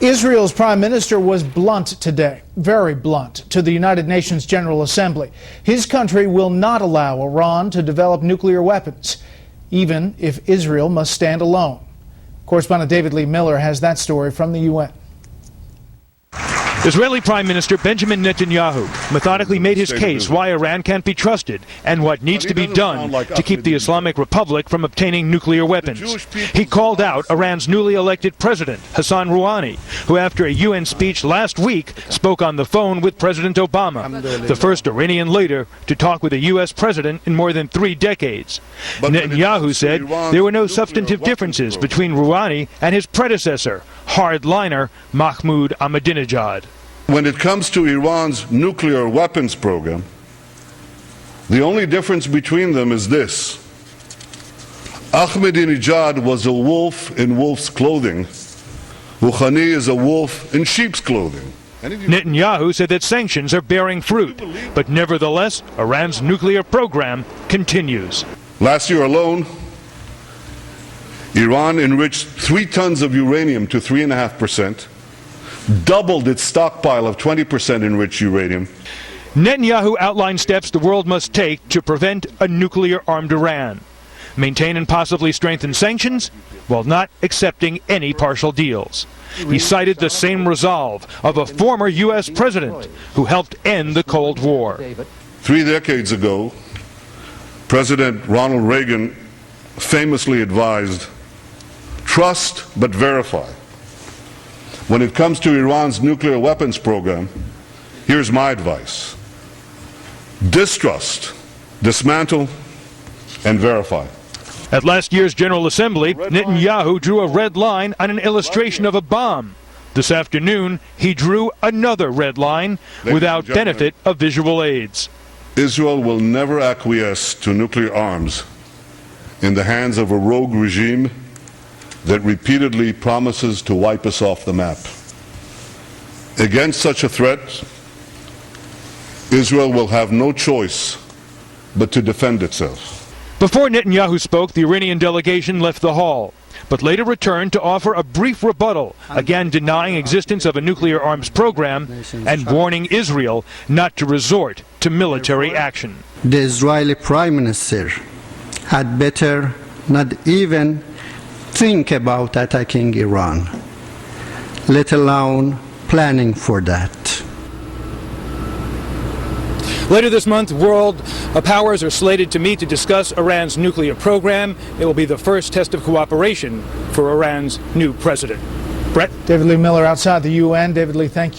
Israel's prime minister was blunt today, very blunt, to the United Nations General Assembly. His country will not allow Iran to develop nuclear weapons, even if Israel must stand alone. Correspondent David Lee Miller has that story from the UN. Israeli Prime Minister Benjamin Netanyahu methodically made his case why Iran can't be trusted and what needs to be done to keep the Islamic Republic from obtaining nuclear weapons. He called out Iran's newly elected president, Rouhani, who after a UN speech last week spoke on the phone with President Obama, the first Iranian leader to talk with a U.S. president in more than 3 decades. Netanyahu said there were no substantive differences between Rouhani and his predecessor, hardliner Mahmoud Ahmadinejad. When it comes to Iran's nuclear weapons program, the only difference between them is this. Ahmadinejad was a wolf in wolf's clothing. Rouhani is a wolf in sheep's clothing. Netanyahu said that sanctions are bearing fruit, but nevertheless, Iran's nuclear program continues. Last year alone, Iran enriched 3 tons of uranium to 3.5%, doubled its stockpile of 20% enriched uranium. Netanyahu outlined steps the world must take to prevent a nuclear-armed Iran, maintain and possibly strengthen sanctions while not accepting any partial deals. He cited the same resolve of a former U.S. president who helped end the Cold War. 3 decades ago, President Ronald Reagan famously advised, "Trust but verify." When it comes to Iran's nuclear weapons program, here's my advice. Distrust, dismantle, and verify. At last year's General Assembly, Netanyahu drew a red line on an illustration of a bomb. This afternoon, he drew another red line without benefit of visual aids. Israel will never acquiesce to nuclear arms in the hands of a rogue regime that repeatedly promises to wipe us off the map. Against such a threat, Israel will have no choice but to defend itself. Before Netanyahu spoke, the Iranian delegation left the hall, but later returned to offer a brief rebuttal, again denying existence of a nuclear arms program and warning Israel not to resort to military action. The Israeli Prime Minister had better not even think about attacking Iran, let alone planning for that. Later this month, world powers are slated to meet to discuss Iran's nuclear program. It will be the first test of cooperation for Iran's new president. Brett? David Lee Miller outside the UN. David Lee, thank you.